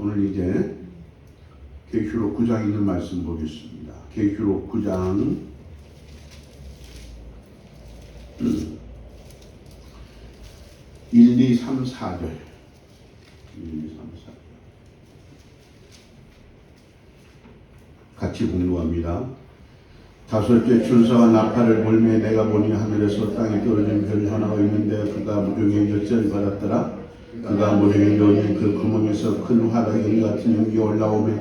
오늘 이제 계시록 9장에 있는 말씀 보겠습니다. 계시록 9장 1, 2, 3, 4절 1, 2, 3, 4절 같이 공부합니다. 다섯째 천사가 나팔을 불매 내가 보니 하늘에서 땅에 떨어진 별 하나가 있는데 그가 무중에 엿을 받았더라. 그가 무중에 넣은 그 구멍에서 큰 화덕이 같은 연기 올라오며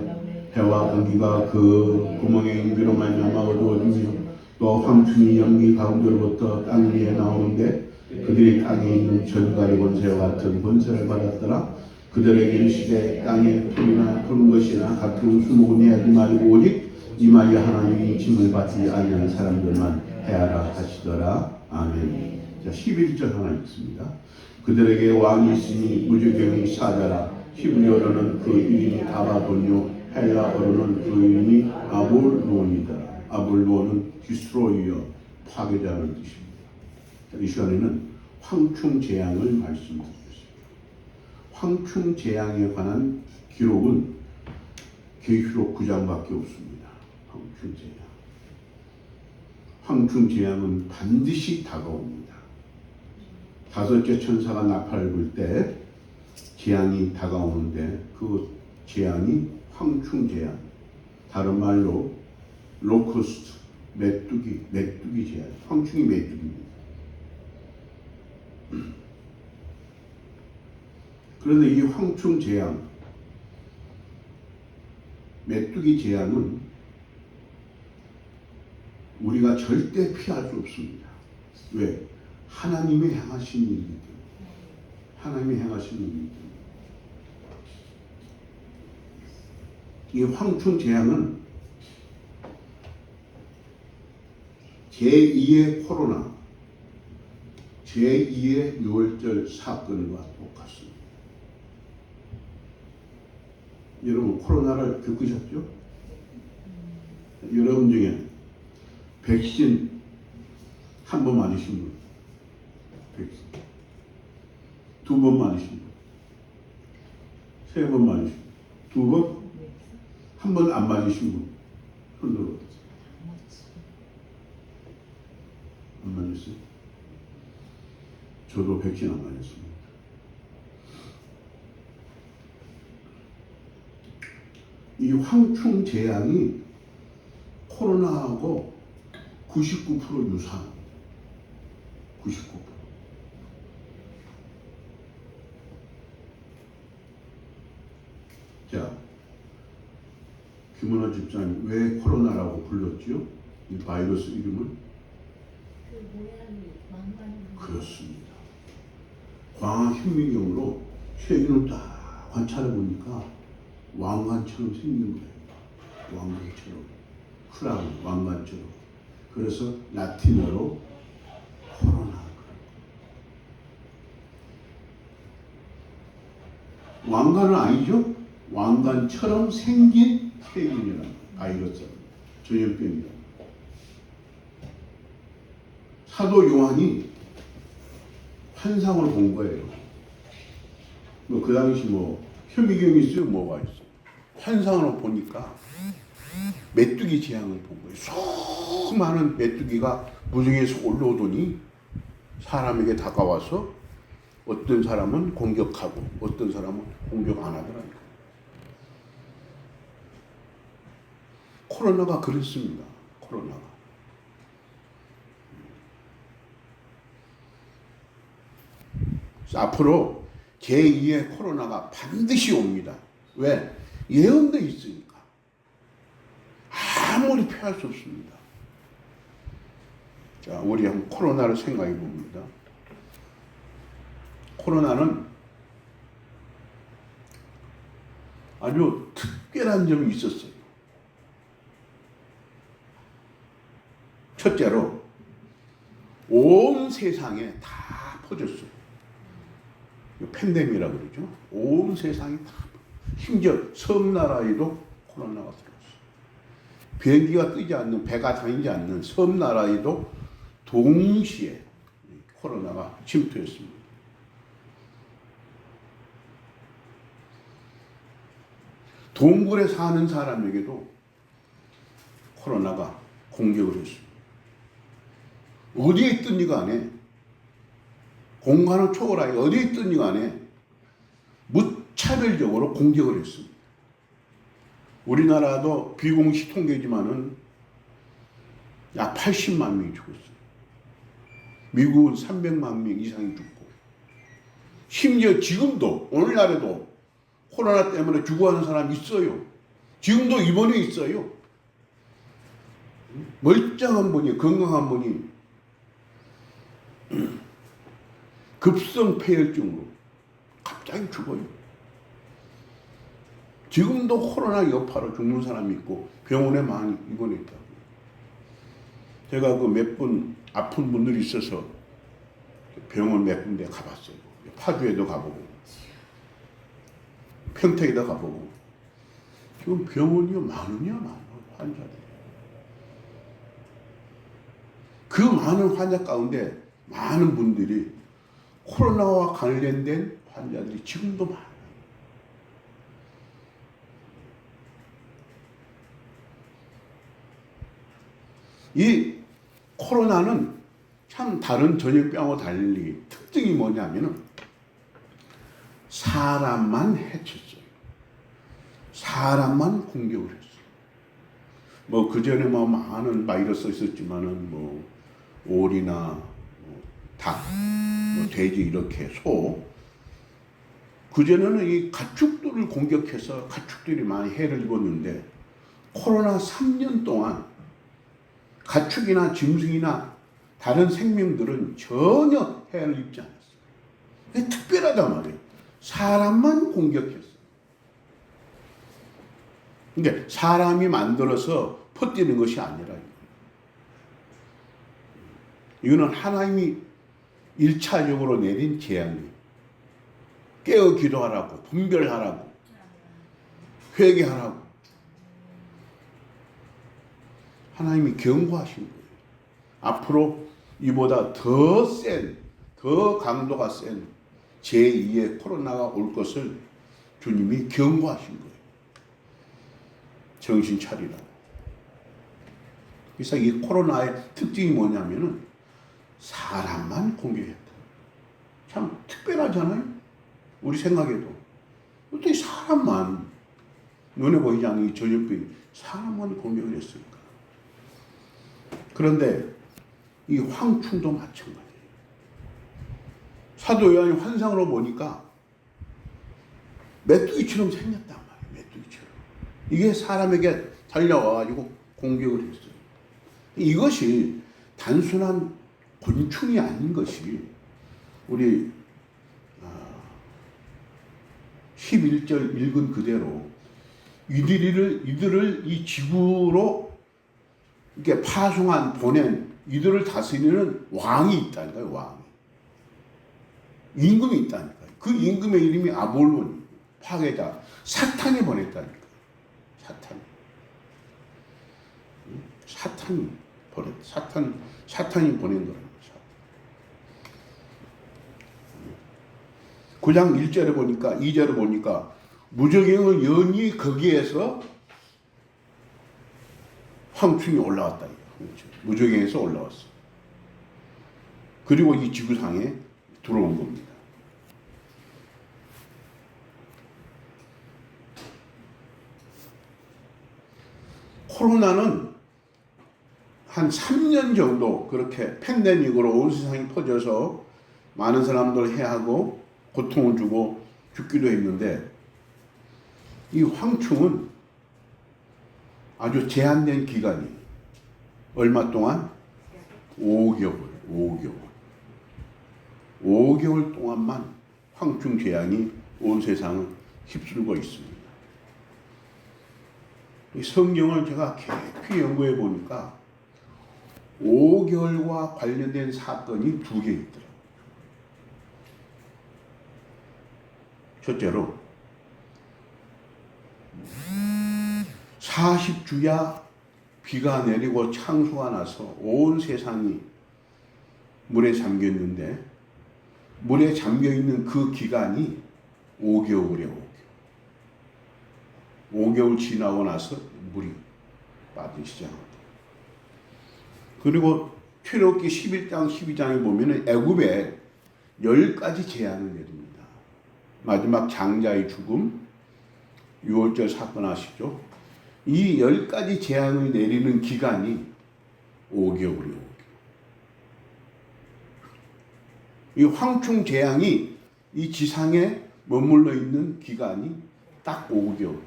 해와 공기가 그 구멍의 연기로 말미암아 어두워지며 또 황충이 연기 가운데로부터 땅 위에 나오는데 그들이 땅에 있는 전갈이 권세와 같은 권세를 받았더라. 그들에게 이르시되 땅에 풀이나 푸른 것이나 같은 수목은 해하지 말고 오직 이마에 하나님의 짐을 받지 아니하는 사람들만 해하라 하시더라. 아멘. 자, 11절 하나 있습니다. 그들에게 왕이 있으니 무주경이 사자라. 히브리어로는 그 이름이 아바돈요, 헬라어로는 그 이름이 아볼론이다. 아볼론은 디스트로이어, 파괴자라는 뜻입니다. 자, 이 시간에는 황충재앙을 말씀드리겠습니다. 황충재앙에 관한 기록은 계시록 9장밖에 없습니다. 황충재앙은 반드시 다가옵니다. 다섯째 천사가 나팔을 불 때 재앙이 다가오는데 그 재앙이 황충재앙, 다른 말로 로커스트, 메뚜기 재앙, 황충이 메뚜기입니다. 그런데 이 황충재앙, 메뚜기 재앙은 우리가 절대 피할 수 없습니다. 왜? 하나님이 행하신 일이기 때문에. 하나님이 행하신 일이기 때문에. 이 황충재앙은 제2의 코로나, 제2의 6월절 사건과 똑같습니다. 여러분 코로나를 겪으셨죠? 여러분 중에 백신 한 번 맞으신 분, 백신 두 번 맞으신 분, 세 번 맞으신 분, 두 번, 한 번 안 맞으신 분, 손 들어. 안 맞았어요? 저도 백신 안 맞았습니다. 이 황충재앙이 코로나하고 99% 유사합니다. 99%. 자, 김은호 집사님 왜 코로나라고 불렀죠? 이 바이러스 이름을? 그 모양이 왕관. 그렇습니다. 광학 현미경으로 쉐인을 딱 관찰해 보니까 왕관처럼 생긴 거예요. 왕관처럼. 크라운, 왕관처럼. 그래서 라틴어로 코로나. 왕관은 아니죠? 왕관처럼 생긴 세균이라는 바이러스, 전염병이다. 사도 요한이 환상을 본 거예요. 그 당시 현미경이 있어요? 뭐가 있어요? 환상으로 보니까 메뚜기 재앙을 본 거예요. 수많은 메뚜기가 무중에서 올라오더니 사람에게 다가와서 어떤 사람은 공격하고 어떤 사람은 공격 안 하더라고요. 코로나가 그랬습니다. 코로나가. 앞으로 제2의 코로나가 반드시 옵니다. 왜? 예언돼 있으니까. 아무리 피할 수 없습니다. 자, 우리 한번 코로나를 생각해 봅니다. 코로나는 아주 특별한 점이 있었어요. 첫째로 온 세상에 다 퍼졌어요. 팬데믹이라고 그러죠. 온 세상에 다, 심지어 섬나라에도 코로나가 들어왔어요. 비행기가 뜨지 않는, 배가 다니지 않는 섬나라에도 동시에 코로나가 침투했습니다. 동굴에 사는 사람에게도 코로나가 공격을 했습니다. 어디에 있든지 간에, 공간을 초월하여 어디에 있든지 간에 무차별적으로 공격을 했습니다. 우리나라도 비공식 통계지만은 약 80만 명이 죽었어요. 미국은 300만 명 이상이 죽고, 심지어 지금도 오늘날에도 코로나 때문에 죽어가는 사람이 있어요. 지금도 입원해 있어요. 멀쩡한 분이, 건강한 분이 급성 폐혈증으로 갑자기 죽어요. 지금도 코로나 여파로 죽는 사람이 있고 병원에 많이 입원해 있다고. 제가 그 몇 분 아픈 분들이 있어서 병원 몇 군데 가봤어요. 파주에도 가보고 평택에도 가보고. 지금 병원이 많으냐 많아, 환자들이. 그 많은 환자 가운데 많은 분들이 코로나와 관련된 환자들이 지금도 많아요. 이 코로나는 참 다른 전염병하고 달리 특징이 뭐냐면은 사람만 해쳤어요. 사람만 공격을 했어요. 뭐 그전에 뭐 많은 바이러스 있었지만은 뭐 오리나 뭐 닭, 뭐 돼지 이렇게 소. 그전에는 이 가축들을 공격해서 가축들이 많이 해를 입었는데 코로나 3년 동안 가축이나 짐승이나 다른 생명들은 전혀 해를 입지 않았어요. 이게 특별하단 말이에요. 사람만 공격했어요. 근데 사람이 만들어서 퍼뜨리는 것이 아니라 이거는 하나님이 1차적으로 내린 재앙이에요. 깨어 기도하라고, 분별하라고, 회개하라고. 하나님이 경고하신 거예요. 앞으로 이보다 더 센, 더 강도가 센 제2의 코로나가 올 것을 주님이 경고하신 거예요. 정신 차리라고. 그래서 이 코로나의 특징이 뭐냐면은 사람만 공격했다. 참 특별하잖아요. 우리 생각에도. 어떻게 사람만, 눈에 보이지 않는 이 전염병이 사람만 공격을 했을까? 그런데 이 황충도 마찬가지예요. 사도 요한이 환상으로 보니까 메뚜기처럼 생겼단 말이에요. 메뚜기처럼. 이게 사람에게 달려와가지고 공격을 했어요. 이것이 단순한 곤충이 아닌 것이 우리 11절 읽은 그대로 이들을 이 지구로 이렇게 보낸 이들을 다스리는 왕이 있다니까요. 왕이. 임금이 있다니까요. 그 임금의 이름이 아볼론, 파괴자, 사탄이 보냈다니까요. 사탄이 보낸 거랍니다. 9장 1절에 보니까, 2절에 보니까 무적행은 연히 거기에서 황충이 올라왔다. 무적행에서 올라왔어. 그리고 이 지구상에 들어온 겁니다. 코로나는 한 3년 정도 그렇게 팬데믹으로 온 세상에 퍼져서 많은 사람들 해하고 고통을 주고 죽기도 했는데 이 황충은 아주 제한된 기간이 얼마 동안? 5개월 동안만 황충 재앙이 온 세상을 휩쓸고 있습니다. 이 성경을 제가 깊이 연구해 보니까 5개월과 관련된 사건이 2개 있더라고요. 첫째로 40주야 비가 내리고 창수가 나서 온 세상이 물에 잠겼는데 물에 잠겨있는 그 기간이 5개월이에요. 5개월 지나고 나서 물이 빠지기 시작합니다. 그리고 출애굽기 11장 12장에 보면은 애굽에 10가지 재앙을 내립니다. 마지막 장자의 죽음, 6월절 사건 아시죠? 이 10가지 재앙을 내리는 기간이 5개월이에요. 이 황충 재앙이 이 지상에 머물러 있는 기간이 딱 5개월.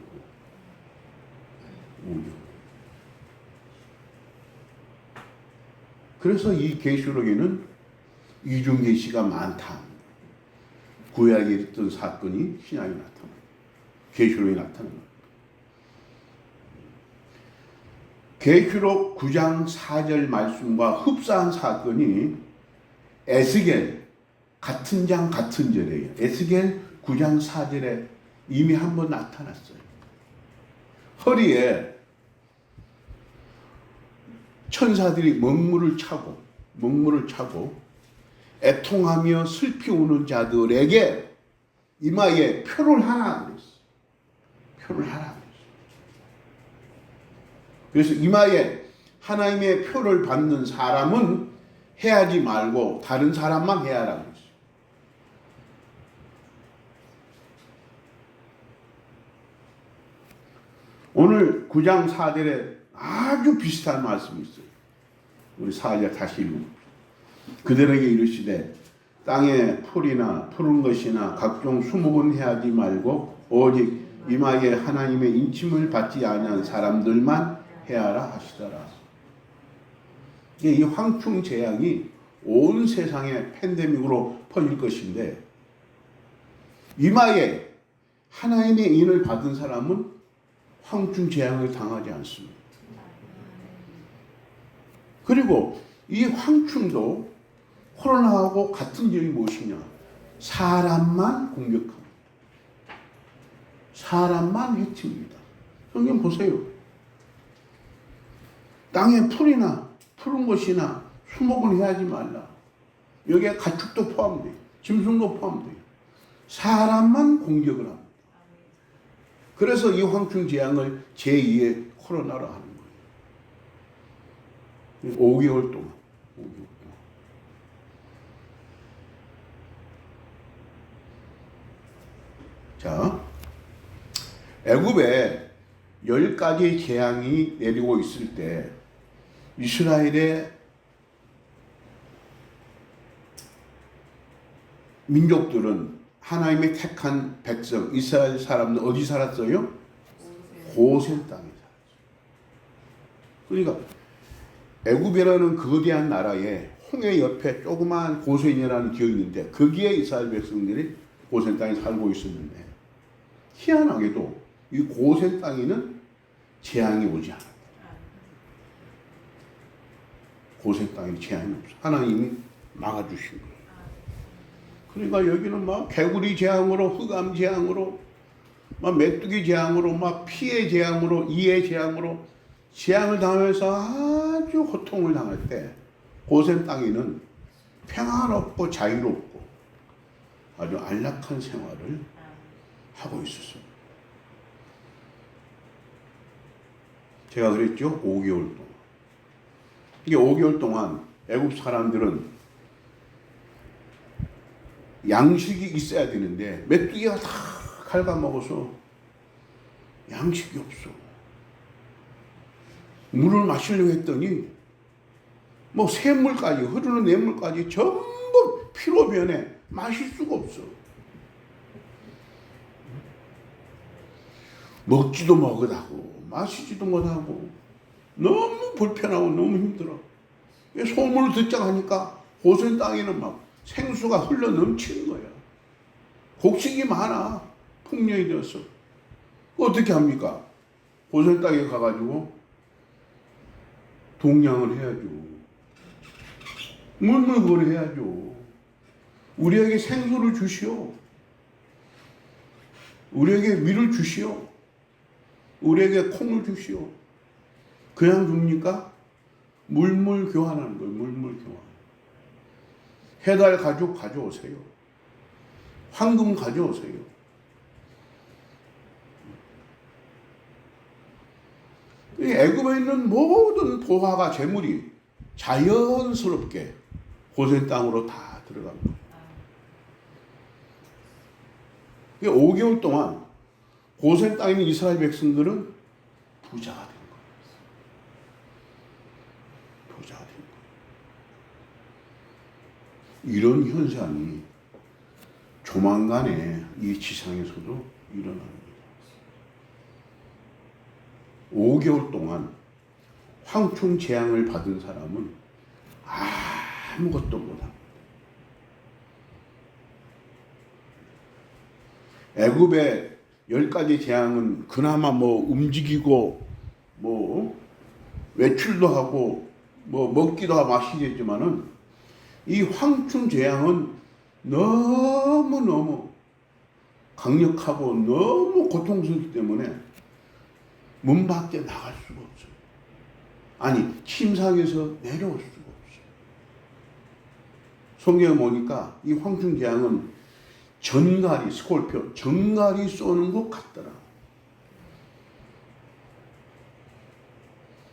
5개월. 그래서 이 계시록에는 이중계시가 많다. 구약에 있던 사건이 신약에 나타납니다. 계시록에 나타납니다. 계시록 9장 4절 말씀과 흡사한 사건이 에스겔 같은 장 같은 절이에요. 에스겔 9장 4절에 이미 한번 나타났어요. 허리에 천사들이 먹물을 차고 애통하며 슬피 우는 자들에게 이마에 표를 하라 그랬어요. 표를 하라 그랬어요. 그래서 이마에 하나님의 표를 받는 사람은 해하지 말고 다른 사람만 해야 하라고 했어요. 오늘 9장 4절에 아주 비슷한 말씀이 있어요. 우리 4절 다시 읽어봅시다. 그들에게 이르시되 땅에 풀이나 푸른 것이나 각종 수목은 해하지 말고 오직 이마에 하나님의 인침을 받지 아니한 사람들만 해하라 하시더라. 이 황충 재앙이 온 세상에 팬데믹으로 퍼질 것인데 이마에 하나님의 인을 받은 사람은 황충 재앙을 당하지 않습니다. 그리고 이 황충도 코로나하고 같은 점이 무엇이냐? 사람만 공격합니다. 사람만 해칩니다. 성경 보세요. 땅에 풀이나 푸른 것이나 수목을 해하지 말라. 여기에 가축도 포함돼요. 짐승도 포함돼요. 사람만 공격을 합니다. 그래서 이 황충 재앙을 제2의 코로나로 하는 거예요. 5개월 동안. 자, 애굽에 10가지 재앙이 내리고 있을 때 이스라엘의 민족들은 하나님의 택한 백성 이스라엘 사람들 어디 살았어요? 고센 땅에 살았어요. 그러니까 애굽이라는 거대한 나라에 홍해 옆에 조그마한 고센이라는 지역이 있는데 거기에 이스라엘 백성들이 고센 땅에 살고 있었는데 희한하게도 이 고센 땅에는 재앙이 오지 않았다. 고센 땅에 재앙이 없어. 하나님이 막아주신 거예요. 그러니까 여기는 막 개구리 재앙으로, 흑암 재앙으로, 막 메뚜기 재앙으로, 막 피의 재앙으로, 이의 재앙으로 재앙을 당하면서 아주 고통을 당할 때 고센 땅에는 평안없고 자유롭고 아주 안락한 생활을 하고 있었어요. 제가 그랬죠? 5개월 동안. 이게 5개월 동안 애굽 사람들은 양식이 있어야 되는데 메뚜기가 다 갉아먹어서 양식이 없어. 물을 마시려고 했더니 뭐 샘물까지 흐르는 냇물까지 전부 피로 변해 마실 수가 없어. 먹지도 못하고 마시지도 못하고 너무 불편하고 너무 힘들어. 소문을 듣자 하니까 고센 땅에는 막 생수가 흘러 넘치는 거야. 곡식이 많아. 풍년이 되어서. 어떻게 합니까? 고센 땅에 가가지고 동냥을 해야죠. 물물거리 해야죠. 우리에게 생수를 주시오. 우리에게 밀을 주시오. 우리에게 콩을 주시오. 그냥 줍니까? 물물 교환하는 거예요. 물물 교환. 해달 가죽 가져오세요. 황금 가져오세요. 이 애굽에 있는 모든 보화가 재물이 자연스럽게 고센 땅으로 다 들어간 거예요. 5개월 동안 고센 땅에 있는 이스라엘 백성들은 부자가 된 거예요. 부자가 된 거예요. 이런 현상이 조만간에 이 지상에서도 일어납니다. 5개월 동안 황충 재앙을 받은 사람은 아무것도 못합니다. 애굽의 10가지 재앙은 그나마 뭐 움직이고 뭐 외출도 하고 뭐 먹기도 하고 마시게 했지만은 이 황충 재앙은 너무너무 강력하고 너무 고통스럽기 때문에 문 밖에 나갈 수가 없어요. 아니, 침상에서 내려올 수가 없어요. 성경에 보니까 이 황충 재앙은 전갈이, 스콜피오, 전갈이 쏘는 것 같더라.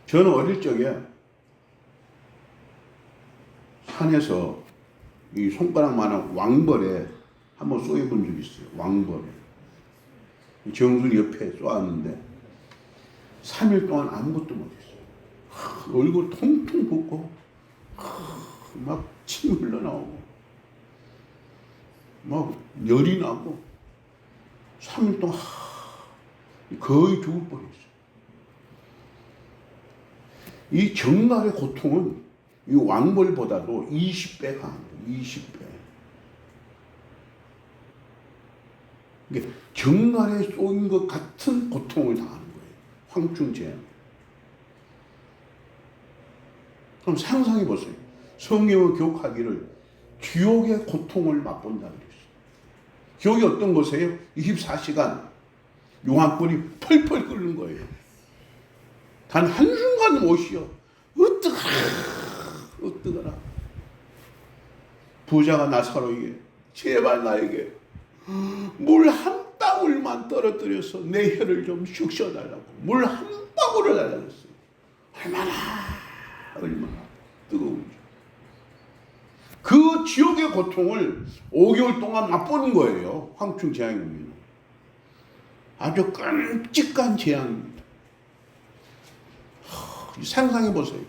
저는 어릴 적에 산에서 이 손가락만한 왕벌에 한번 쏘여본 적이 있어요. 왕벌에. 정순이 옆에 쏘았는데 3일 동안 아무것도 못했어요. 얼굴 통통 붓고 막 침 흘러나오고 막 열이 나고 3일 동안 거의 죽을 뻔했어요. 이 정갈의 고통은 이 왕벌보다도 20배 강합니다. 20배. 이게 정갈에 쏘인 것 같은 고통을 당하는 거예요. 황충 재앙. 그럼 상상해 보세요. 성경을 기록하기를 지옥의 고통을 맛본다 그랬어요. 지옥이 어떤 것이에요? 24시간 용암불이 펄펄 끓는 거예요. 단 한순간 못 쉬어. 어떡하라. 부자가 나사로에게 제발 나에게 물 한 방울만 떨어뜨려서 내 혀를 좀 식혀달라고 물 한 방울을 달라고 했어요. 얼마나 뜨거운지. 그 지옥의 고통을 5개월 동안 맛보는 거예요. 황충 재앙입니다. 아주 끔찍한 재앙입니다. 상상해 보세요.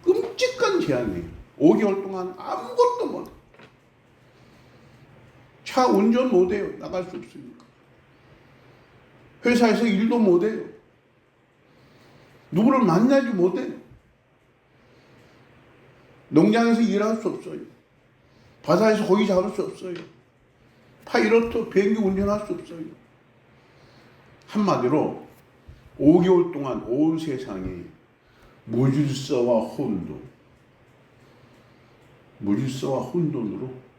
끔찍한 재앙이에요. 5개월 동안 아무것도 못해요. 차 운전 못해요. 나갈 수 없으니까. 회사에서 일도 못해요. 누구를 만나지 못해요. 농장에서 일할 수 없어요. 바다에서 고기 잡을 수 없어요. 파이로트 비행기 운전할 수 없어요. 한마디로 5개월 동안 온 세상이 무질서와 혼돈으로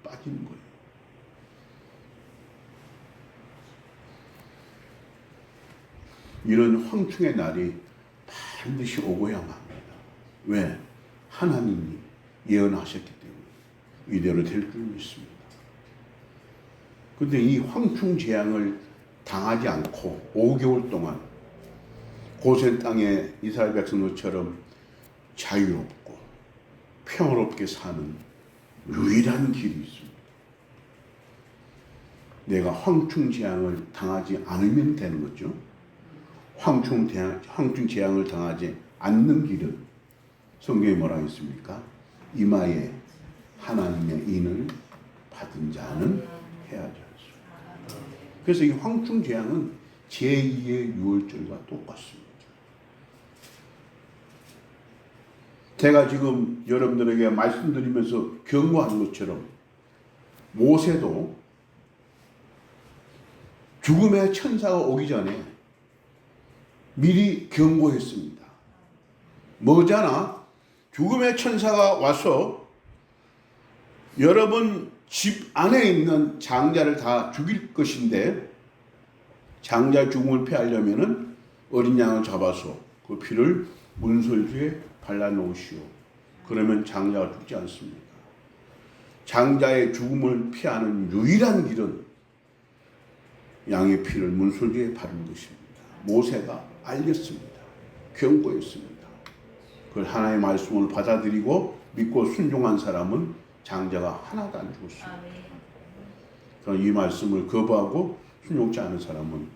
빠지는 거예요. 이런 황충의 날이 반드시 오고야 합니다. 왜? 하나님이 예언하셨기 때문에 이대로 될 줄 믿습니다. 그런데 이 황충 재앙을 당하지 않고 5개월 동안 고센 땅에 이스라엘 백성들처럼 자유롭고 평화롭게 사는 유일한 길이 있습니다. 내가 황충 재앙을 당하지 않으면 되는 거죠. 황충 재앙을 당하지 않는 길은 성경에 뭐라 했습니까? 이마에 하나님의 인을 받은 자는 해야지 않습니다. 그래서 이 황충 재앙은 제2의 유월절과 똑같습니다. 제가 지금 여러분들에게 말씀드리면서 경고한 것처럼 모세도 죽음의 천사가 오기 전에 미리 경고했습니다. 뭐잖아? 죽음의 천사가 와서 여러분 집 안에 있는 장자를 다 죽일 것인데 장자 죽음을 피하려면은 어린 양을 잡아서 그 피를 문설주에 발라놓으시오. 그러면 장자가 죽지 않습니다. 장자의 죽음을 피하는 유일한 길은 양의 피를 문설주에 바르는 것입니다. 모세가 알렸습니다. 경고했습니다. 그 하나님의 말씀을 받아들이고 믿고 순종한 사람은 장자가 하나도 안 죽었습니다. 그럼 이 말씀을 거부하고 순종치 않은 사람은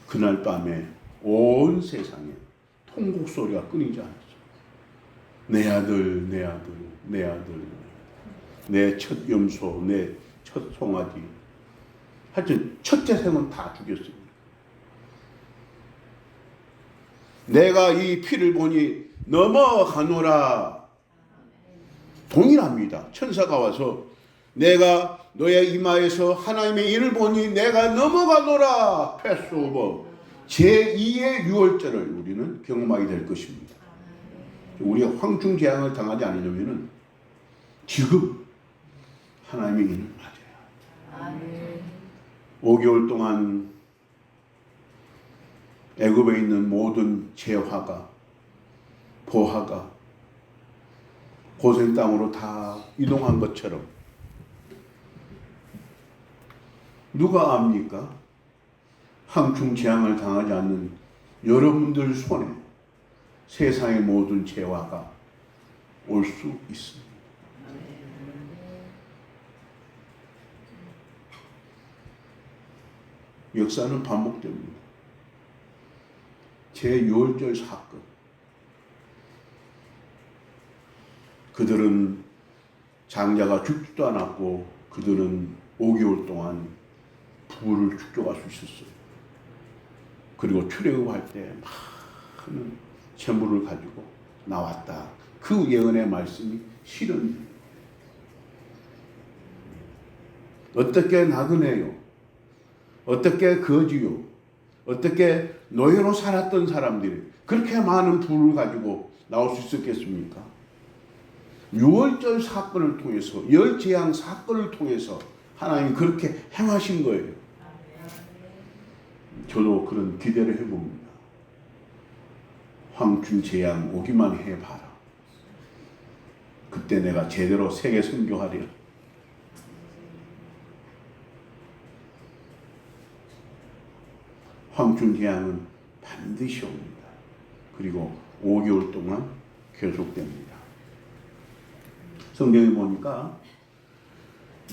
그날 밤에 온 세상에 통곡 소리가 끊이지 않았어요. 내 아들, 내 아들, 내 아들, 내 첫 염소, 내 첫 송아지. 하여튼 첫째 생은 다 죽였습니다. 내가 이 피를 보니 넘어가노라. 동일합니다. 천사가 와서 내가 너의 이마에서 하나님의 일을 보니 내가 넘어가노라. 패스오버. 제2의 유월절을 우리는 경험하게 될 것입니다. 우리가 황충재앙을 당하지 않으려면 지금 하나님의 일을 맞아야 합니다. 5개월 동안 애굽에 있는 모든 재화가 보화가 고센 땅으로 다 이동한 것처럼 누가 압니까? 황충재앙을 당하지 않는 여러분들 손에 세상의 모든 재화가 올 수 있습니다. 역사는 반복됩니다. 제6월절 사건. 그들은 장자가 죽지도 않았고 그들은 5개월 동안 부부를 축적할 수 있었어요. 그리고 출애굽할 때 많은 재물을 가지고 나왔다. 그 예언의 말씀이 실현입니다. 어떻게 나그네요? 어떻게 거지요? 어떻게 노예로 살았던 사람들이 그렇게 많은 부를 가지고 나올 수 있었겠습니까? 6월절 사건을 통해서 열재앙 사건을 통해서 하나님이 그렇게 행하신 거예요. 저도 그런 기대를 해봅니다. 황충재앙 오기만 해봐라. 그때 내가 제대로 세계 선교하리라. 황충재앙은 반드시 옵니다. 그리고 5개월 동안 계속됩니다. 성경에 보니까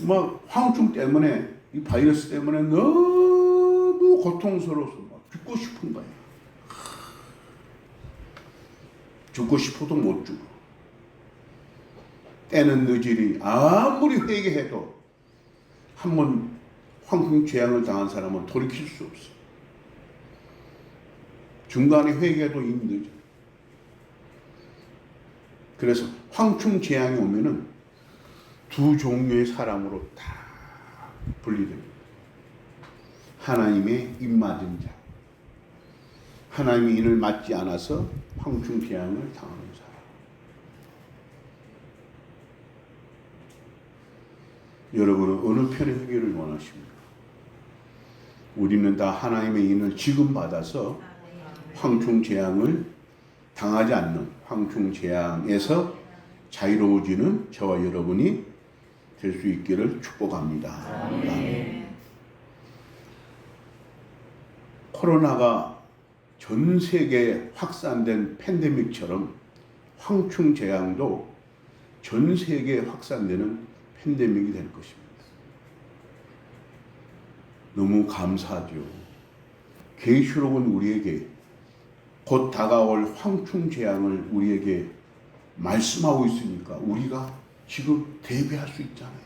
막 황충 때문에 이 바이러스 때문에 너무 고통스러워서 막 죽고 싶은 거예요. 죽고 싶어도 못 죽어. 때는 늦으리 아무리 회개해도 한번 황충재앙을 당한 사람은 돌이킬 수 없어. 중간에 회개도 이미 늦어. 그래서 황충재앙이 오면은 두 종류의 사람으로 다 분리됩니다. 하나님의 입맞은 자, 하나님의 인을 맞지 않아서 황충재앙을 당하는 사람. 여러분은 어느 편의 회개를 원하십니까? 우리는 다 하나님의 인을 지금 받아서 황충재앙을 당하지 않는 황충재앙에서 자유로워지는 저와 여러분이 될 수 있기를 축복합니다. 아멘. 코로나가 전 세계에 확산된 팬데믹처럼 황충재앙도 전 세계에 확산되는 팬데믹이 될 것입니다. 너무 감사하죠. 계시록은 우리에게 곧 다가올 황충재앙을 우리에게 말씀하고 있으니까 우리가 지금 대비할 수 있잖아요.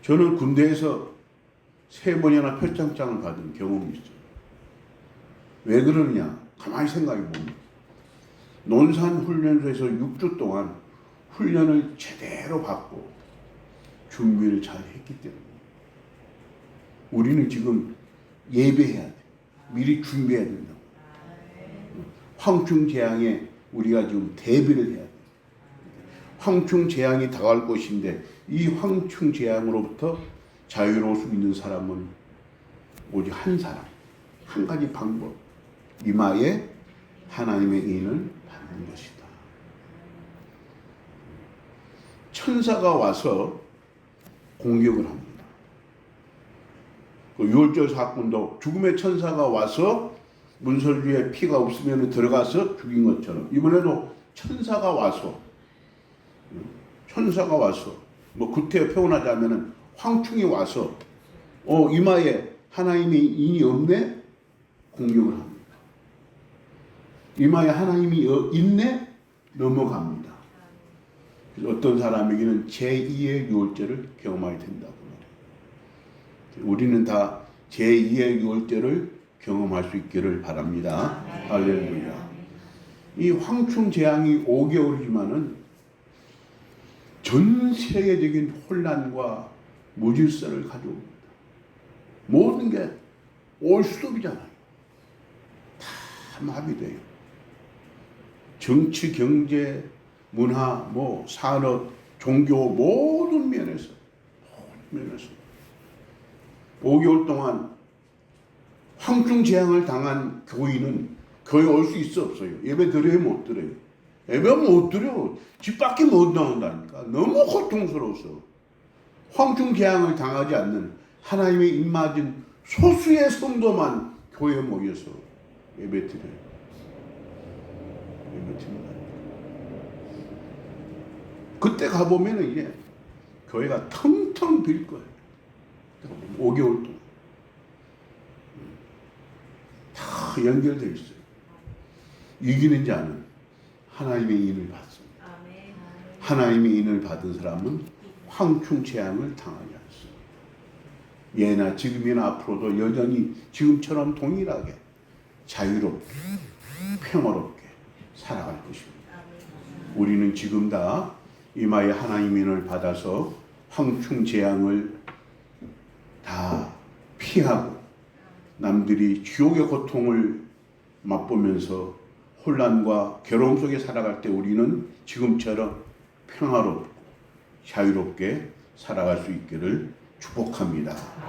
저는 군대에서 3번이나 표창장을 받은 경험이 있어요. 왜 그러느냐? 가만히 생각해 보면 논산훈련소에서 6주 동안 훈련을 제대로 받고 준비를 잘 했기 때문에 우리는 지금 예배해야 돼. 미리 준비해야 된다고. 황충재앙에 우리가 지금 대비를 해야 돼. 황충재앙이 다가올 것인데 이 황충재앙으로부터 자유로울 수 있는 사람은 오직 한 사람, 한 가지 방법. 이마에 하나님의 인을 받는 것이다. 천사가 와서 공격을 합니다. 그 6월절 사건도 죽음의 천사가 와서 문설주에 피가 없으면 들어가서 죽인 것처럼 이번에도 천사가 와서 뭐 구태여 표현하자면은 황충이 와서 이마에 하나님의 인이 없네 공격을 합니다. 이마에 하나님이 있네 넘어갑니다. 그래서 어떤 사람에게는 제2의 유월절을 경험하게 된다고 말해요. 우리는 다 제2의 유월절을 경험할 수 있기를 바랍니다. 할렐루야. 이 황충 재앙이 5개월이지만은 전 세계적인 혼란과 무질서를 가져옵니다. 모든 게 올수업이잖아요. 다 마비돼요. 정치, 경제, 문화, 산업, 종교 모든 면에서 5개월 동안 황충 재앙을 당한 교인은 교회 올 수 있어 없어요? 예배 드려요? 못 드려요? 예배 못 드려. 집 밖에 못 나온다니까. 너무 고통스러워서. 황충 재앙을 당하지 않는 하나님의 입맞은 소수의 성도만 교회에 모여서 예배 드려요. 예배 드립니다. 그때 가보면 이제 교회가 텅텅 빌 거예요. 5개월 동안. 다 연결되어 있어요. 이기는 자는 하나님의 인을 받습니다. 하나님의 인을 받은 사람은 황충 재앙을 당하지 않습니다. 예나 지금이나 앞으로도 여전히 지금처럼 동일하게 자유롭게 평화롭게 살아갈 것입니다. 우리는 지금 다 이마에 하나님의 인을 받아서 황충 재앙을 다 피하고 남들이 지옥의 고통을 맛보면서 혼란과 괴로움 속에 살아갈 때 우리는 지금처럼 평화롭고 자유롭게 살아갈 수 있기를 축복합니다.